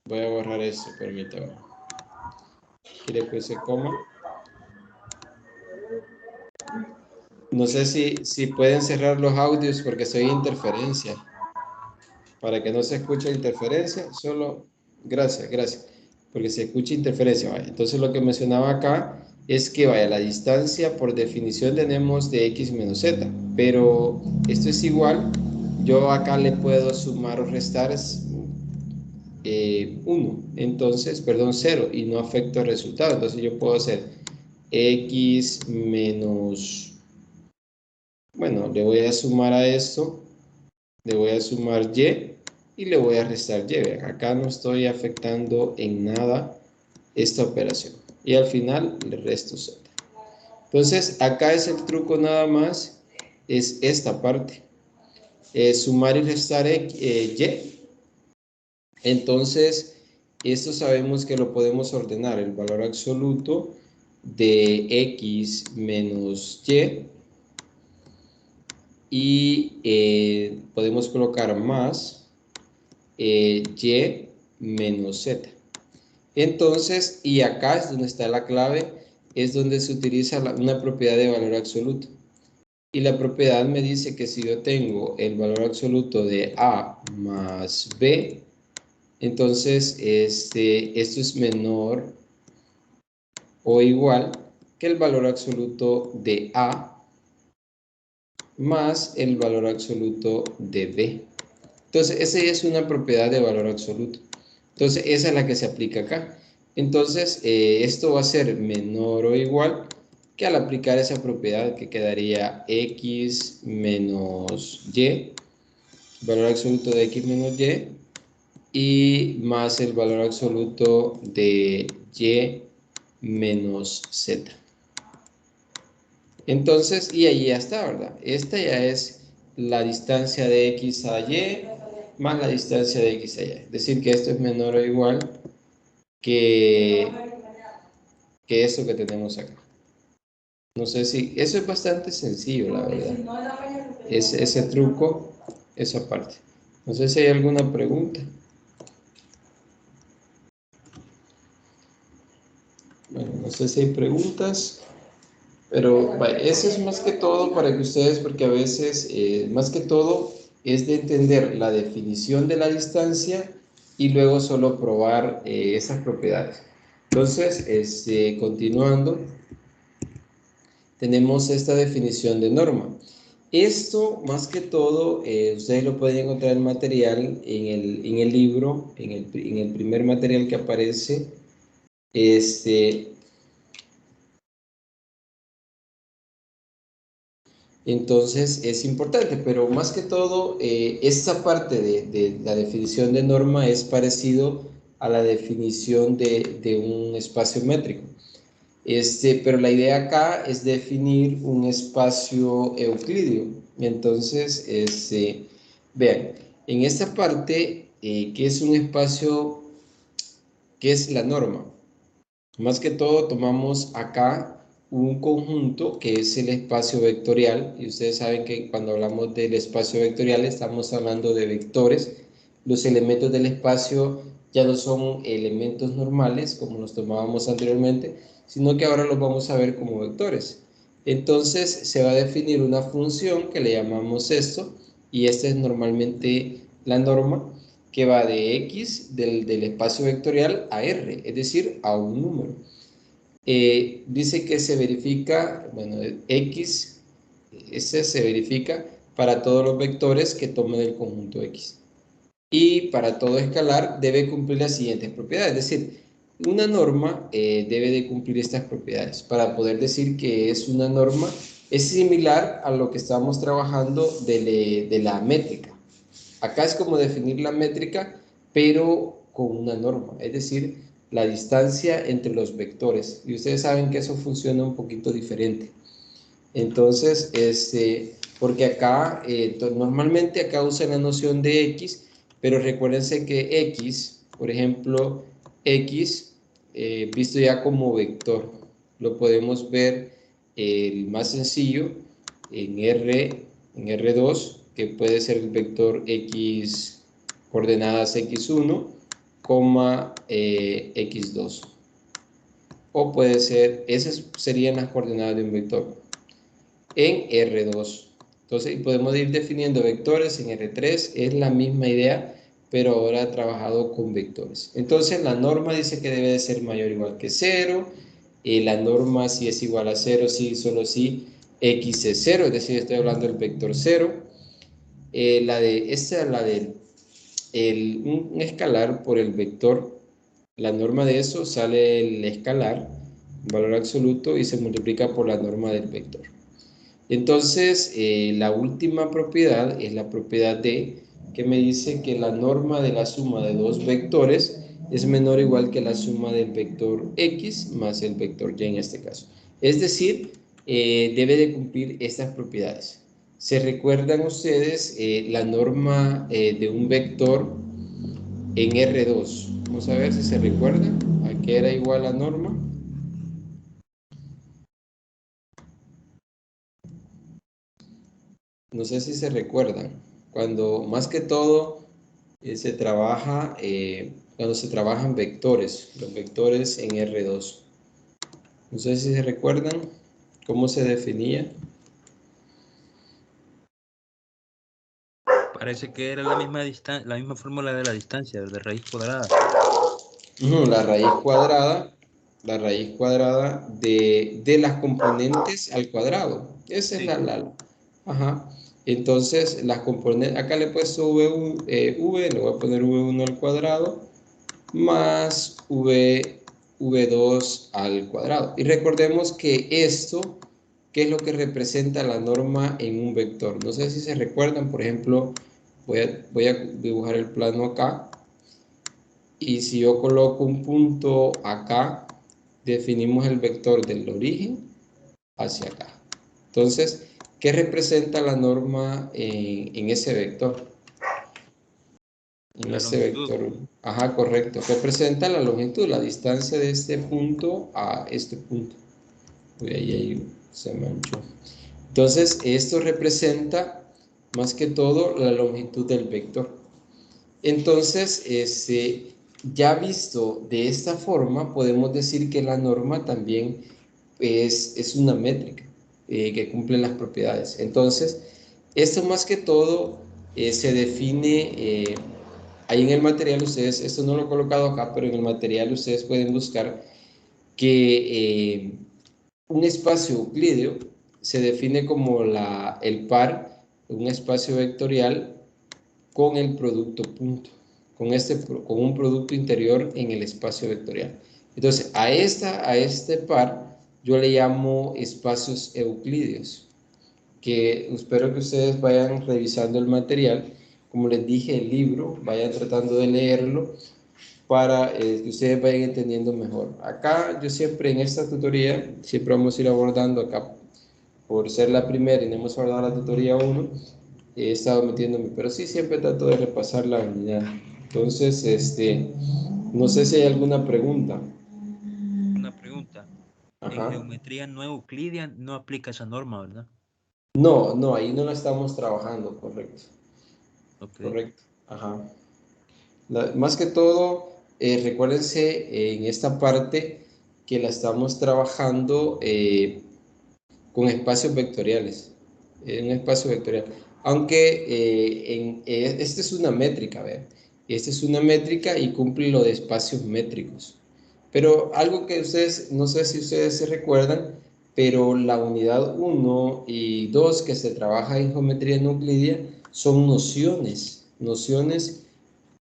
Voy a borrar esto, permítame. Aquí le puse coma. No sé si pueden cerrar los audios porque soy interferencia. Para que no se escuche interferencia, solo, gracias, porque se escucha interferencia, vaya. Entonces lo que mencionaba acá es que, vaya, la distancia por definición tenemos de X menos Z, pero esto es igual, yo acá le puedo sumar o restar 1, entonces, perdón, 0, y no afecta el resultado, entonces yo puedo hacer X menos, bueno, le voy a sumar a esto, le voy a sumar y le voy a restar y. Vean, acá no estoy afectando en nada esta operación. Y al final le resto z. Entonces, acá es el truco nada más, es esta parte. Sumar y restar y. Entonces, esto sabemos que lo podemos ordenar, el valor absoluto de x menos y podemos colocar más y menos z. Entonces, y acá es donde está la clave, es donde se utiliza una propiedad de valor absoluto. Y la propiedad me dice que si yo tengo el valor absoluto de A más B, entonces esto es menor o igual que el valor absoluto de A más el valor absoluto de B. Entonces, esa es una propiedad de valor absoluto. Entonces, esa es la que se aplica acá. Entonces, esto va a ser menor o igual que al aplicar esa propiedad que quedaría x menos y, valor absoluto de x menos y más el valor absoluto de y menos z. Entonces, y ahí ya está, ¿verdad? Esta ya es la distancia de x a y más la distancia de x a y. Es decir, que esto es menor o igual que, que eso que tenemos acá. No sé si, eso es bastante sencillo, la verdad. Ese truco, esa parte. No sé si hay alguna pregunta. Bueno, no sé si hay preguntas. Pero eso es más que todo para que ustedes, porque a veces, más que todo, es de entender la definición de la distancia y luego solo probar esas propiedades. Entonces, continuando, tenemos esta definición de norma. Esto, más que todo, ustedes lo pueden encontrar en material, en el libro, en el primer material que aparece. Entonces es importante, pero más que todo, esta parte de la definición de norma es parecido a la definición de un espacio métrico. Pero la idea acá es definir un espacio euclídeo. Entonces, vean, en esta parte, ¿qué es un espacio? ¿Qué es la norma? Más que todo tomamos acá un conjunto que es el espacio vectorial, y ustedes saben que cuando hablamos del espacio vectorial estamos hablando de vectores. Los elementos del espacio ya no son elementos normales como los tomábamos anteriormente, sino que ahora los vamos a ver como vectores. Entonces se va a definir una función que le llamamos esto, y esta es normalmente la norma, que va de X del espacio vectorial a R, es decir, a un número. Dice que se verifica, bueno, X, ese se verifica para todos los vectores que tomen el conjunto X. Y para todo escalar debe cumplir las siguientes propiedades, es decir, una norma debe de cumplir estas propiedades. Para poder decir que es una norma, es similar a lo que estábamos trabajando de la métrica. Acá es como definir la métrica, pero con una norma, es decir, la distancia entre los vectores. Y ustedes saben que eso funciona un poquito diferente. Entonces, porque acá, normalmente acá usan la noción de X, pero recuérdense que X, por ejemplo, X, visto ya como vector, lo podemos ver el más sencillo en R2, que puede ser el vector X, coordenadas X1, X2. O puede ser, esas serían las coordenadas de un vector en R2. Entonces podemos ir definiendo vectores en R3, es la misma idea, pero ahora trabajado con vectores. Entonces la norma dice que debe de ser mayor o igual que 0. La norma si es igual a 0, sí, solo si X es 0, es decir, estoy hablando del vector 0. Esta es la de un escalar por el vector. La norma de eso sale el escalar, valor absoluto, y se multiplica por la norma del vector. Entonces, la última propiedad es la propiedad D, que me dice que la norma de la suma de dos vectores es menor o igual que la suma del vector X más el vector Y en este caso. Es decir, debe de cumplir estas propiedades. ¿Se recuerdan ustedes la norma de un vector en R2? Vamos a ver si se recuerdan. ¿A qué era igual la norma? No sé si se recuerdan. Cuando más que todo se trabaja, cuando se trabajan vectores, los vectores en R2. No sé si se recuerdan cómo se definía. Parece que era la misma fórmula de la distancia, de raíz cuadrada. La raíz cuadrada de las componentes al cuadrado. Esa es Sí. Ajá. Entonces, las componentes, acá le he puesto V, le voy a poner V1 al cuadrado, más V2 al cuadrado. Y recordemos que esto, ¿qué es lo que representa la norma en un vector? No sé si se recuerdan, por ejemplo, voy a dibujar el plano acá. Y si yo coloco un punto acá, definimos el vector del origen hacia acá. Entonces, ¿qué representa la norma en ese vector? En La ese longitud. vector, ajá, correcto. Representa la longitud, la distancia de este punto a este punto. Uy, ahí se manchó. Entonces, esto representa más que todo la longitud del vector. Entonces, ya visto de esta forma, podemos decir que la norma también es una métrica que cumple las propiedades. Entonces, esto más que todo se define, ahí en el material ustedes, esto no lo he colocado acá, pero en el material ustedes pueden buscar que un espacio euclídeo se define como el par, un espacio vectorial con el producto punto, con un producto interior en el espacio vectorial. Entonces, a este par yo le llamo espacios euclídeos, que espero que ustedes vayan revisando el material. Como les dije, el libro, vayan tratando de leerlo para que ustedes vayan entendiendo mejor. Acá yo siempre en esta tutoría, siempre vamos a ir abordando acá, por ser la primera y no hemos abordado la tutoría 1, he estado metiéndome, pero sí siempre trato de repasar la unidad. Entonces, no sé si hay alguna pregunta. Una pregunta. En Ajá. geometría no euclidia no aplica esa norma, ¿verdad? No, no, ahí no la estamos trabajando, correcto. Ok. Correcto, ajá. Más que todo, recuérdense en esta parte que la estamos trabajando con espacios vectoriales, un espacio vectorial. Aunque esta es una métrica, ¿ver? Esta es una métrica y cumple lo de espacios métricos. Pero algo que ustedes, no sé si ustedes se recuerdan, pero la unidad 1 y 2 que se trabaja en geometría no euclidia son nociones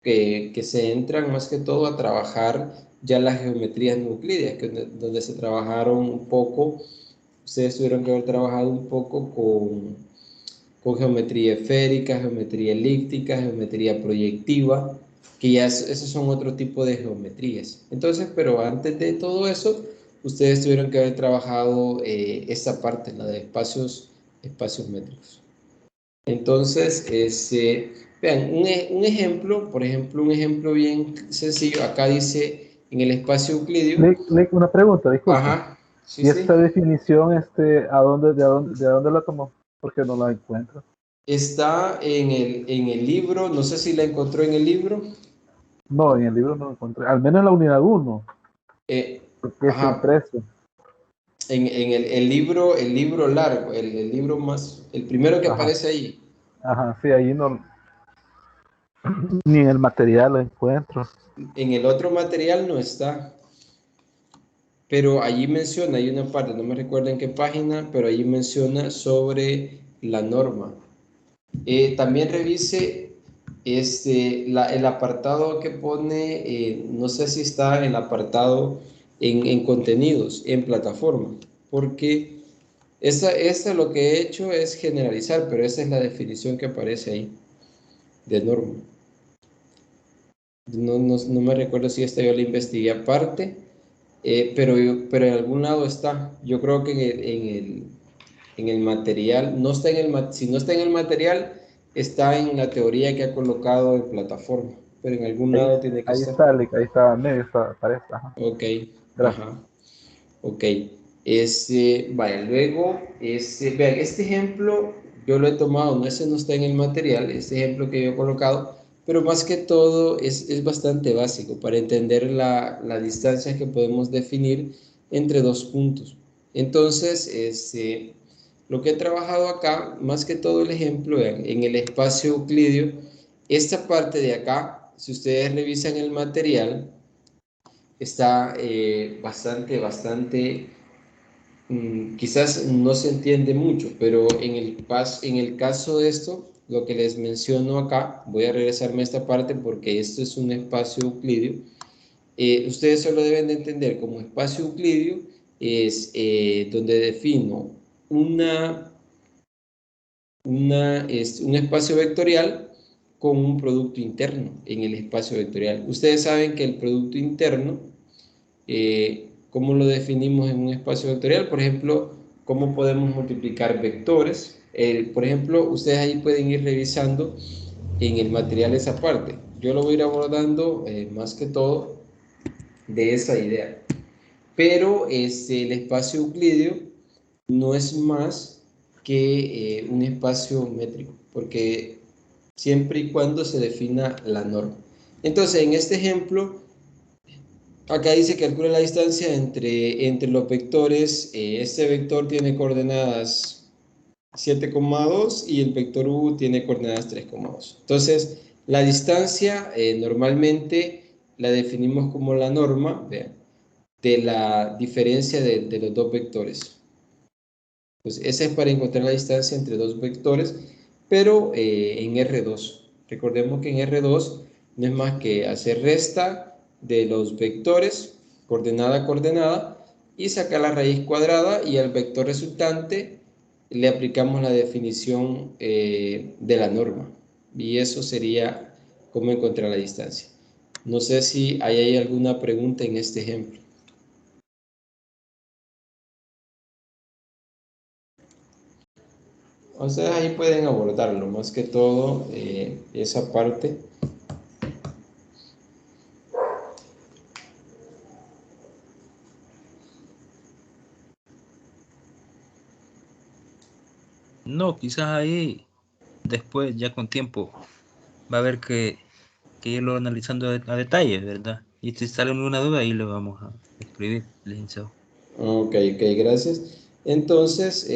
que se entran más que todo a trabajar ya las geometrías no euclidias, donde se trabajaron un poco. Ustedes tuvieron que haber trabajado un poco con geometría esférica, geometría elíptica, geometría proyectiva, que ya esos son otro tipo de geometrías. Entonces, pero antes de todo eso, ustedes tuvieron que haber trabajado esta parte, la de espacios métricos. Entonces, vean, un ejemplo, por ejemplo, un ejemplo bien sencillo, acá dice en el espacio euclidio, Una pregunta, disculpe. ajá, sí, ¿Y esta sí. definición, de dónde la tomó? Porque no la encuentro. Está en el libro, no sé si la encontró en el libro. No, en el libro no la encontré. Al menos en la unidad 1, Eh, porque es ajá, impreso. en el libro largo, el libro más, el primero que Ajá, aparece ahí. ajá, sí, ahí no, ni en el material lo encuentro. En el otro material no está, pero allí menciona, hay una parte, no me recuerdo en qué página, pero allí menciona sobre la norma. También revise el apartado que pone, no sé si está el apartado en contenidos, en plataforma, porque esta lo que he hecho es generalizar, pero esa es la definición que aparece ahí de norma. No me recuerdo si esta yo la investigué aparte, pero en algún lado está. Yo creo que en el material, no está si no está en el material, está en la teoría que ha colocado en plataforma, pero en algún Ahí, lado tiene que ahí estar. está, ahí está, medio está, aparece. Ajá, Ok, gracias. ajá, ok. Vaya, luego, vean, este ejemplo yo lo he tomado, no, ese no está en el material, este ejemplo que yo he colocado, pero más que todo es bastante básico para entender la distancia que podemos definir entre dos puntos. Entonces, lo que he trabajado acá, más que todo el ejemplo, vean, en el espacio euclidio, esta parte de acá, si ustedes revisan el material, está bastante, quizás no se entiende mucho, pero en el caso de esto, lo que les menciono acá, voy a regresarme a esta parte porque esto es un espacio euclidio. Ustedes solo deben de entender como espacio euclidio es donde defino una, un espacio vectorial con un producto interno en el espacio vectorial. Ustedes saben que el producto interno, ¿cómo lo definimos en un espacio vectorial? Por ejemplo, ¿cómo podemos multiplicar vectores? Por ejemplo, ustedes ahí pueden ir revisando en el material esa parte. Yo lo voy a ir abordando más que todo de esa idea. Pero el espacio euclídeo no es más que un espacio métrico, porque siempre y cuando se defina la norma. Entonces, en este ejemplo, acá dice que calcula la distancia entre los vectores. Este vector tiene coordenadas 7,2 y el vector u tiene coordenadas 3,2. Entonces, la distancia normalmente la definimos como la norma, vean, de la diferencia de los dos vectores. Pues ese es para encontrar la distancia entre dos vectores, pero en R2. Recordemos que en R2 no es más que hacer resta de los vectores, coordenada a coordenada, y sacar la raíz cuadrada, y al vector resultante le aplicamos la definición de la norma. Y eso sería cómo encontrar la distancia. No sé si hay alguna pregunta en este ejemplo. O sea, ahí pueden abordarlo, más que todo esa parte. No, quizás ahí después, ya con tiempo, va a haber que irlo analizando a detalle, ¿verdad? Y si sale alguna duda, ahí le vamos a escribir, licenciado. Ok, gracias. Entonces,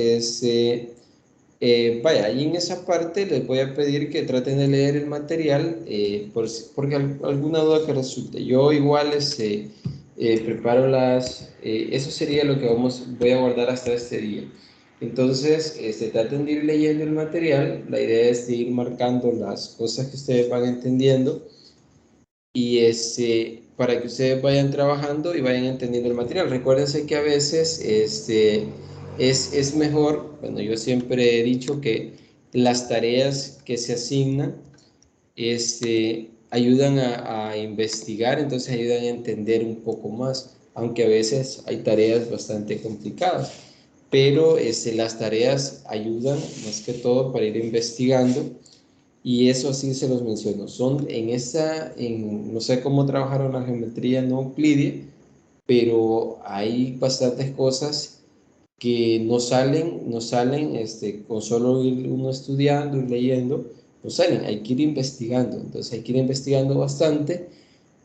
vaya, ahí en esa parte les voy a pedir que traten de leer el material porque alguna duda que resulte. Yo igual preparo eso sería lo que voy a guardar hasta este día. Entonces, traten de ir leyendo el material. La idea es de ir marcando las cosas que ustedes van entendiendo y para que ustedes vayan trabajando y vayan entendiendo el material. Recuérdense que a veces es mejor, bueno, yo siempre he dicho que las tareas que se asignan ayudan a investigar, entonces ayudan a entender un poco más, aunque a veces hay tareas bastante complicadas, pero las tareas ayudan más que todo para ir investigando. Y eso sí se los menciono. Son no sé cómo trabajaron la geometría no euclidia, pero hay bastantes cosas que no salen con solo ir uno estudiando y leyendo, no salen, hay que ir investigando. Entonces hay que ir investigando bastante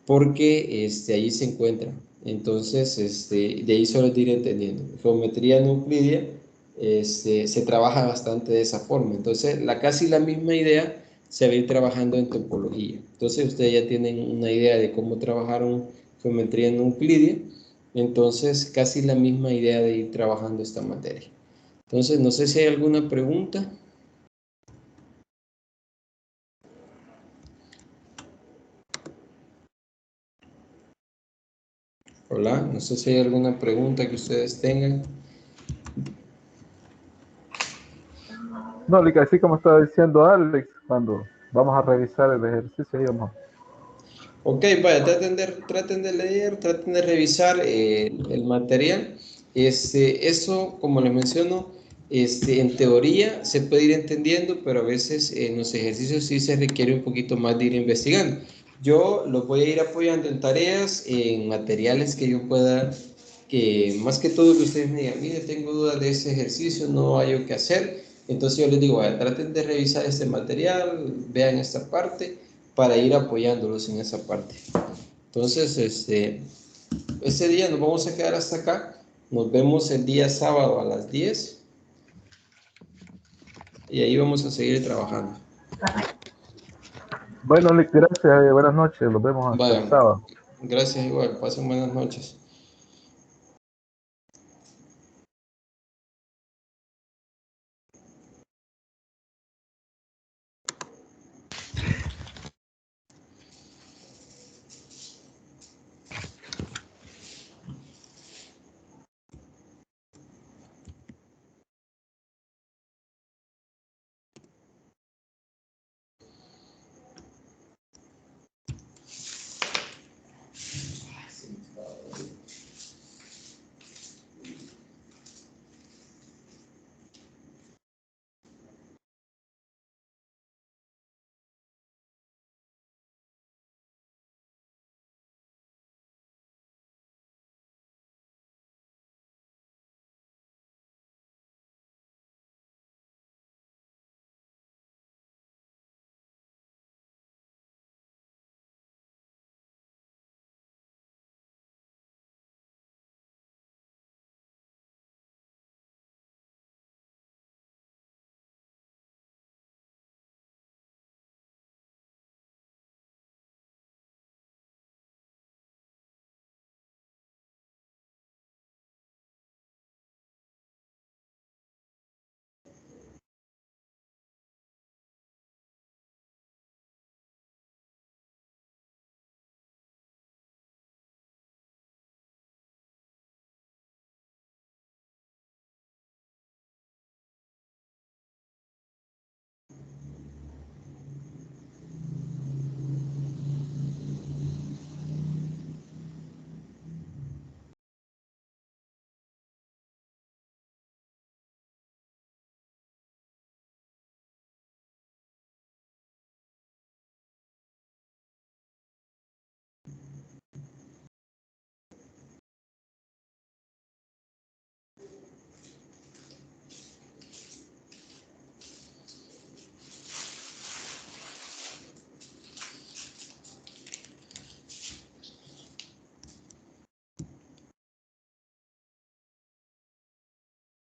porque ahí se encuentran. Entonces, de ahí solo te ir entendiendo. Geometría no euclidia se trabaja bastante de esa forma. Entonces, casi la misma idea se va a ir trabajando en topología. Entonces, ustedes ya tienen una idea de cómo trabajaron geometría no euclidia. Entonces, casi la misma idea de ir trabajando esta materia. Entonces, no sé si hay alguna pregunta. Hola, no sé si hay alguna pregunta que ustedes tengan. No, Lica, así como estaba diciendo Alex, cuando vamos a revisar el ejercicio, ahí vamos. Ok, vaya, traten de leer, traten de revisar el material. Eso, como les menciono, en teoría se puede ir entendiendo, pero a veces en los ejercicios sí se requiere un poquito más de ir investigando. Yo los voy a ir apoyando en tareas, en materiales que yo pueda, que más que todo que ustedes me digan, mire, tengo dudas de ese ejercicio, no hay qué hacer. Entonces yo les digo, vaya, traten de revisar este material, vean esta parte para ir apoyándolos en esa parte. Entonces, ese día nos vamos a quedar hasta acá. Nos vemos el día sábado a las 10 y ahí vamos a seguir trabajando. Bueno, Lick, gracias, buenas noches, nos vemos hasta el Vale, sábado. gracias igual, pasen buenas noches.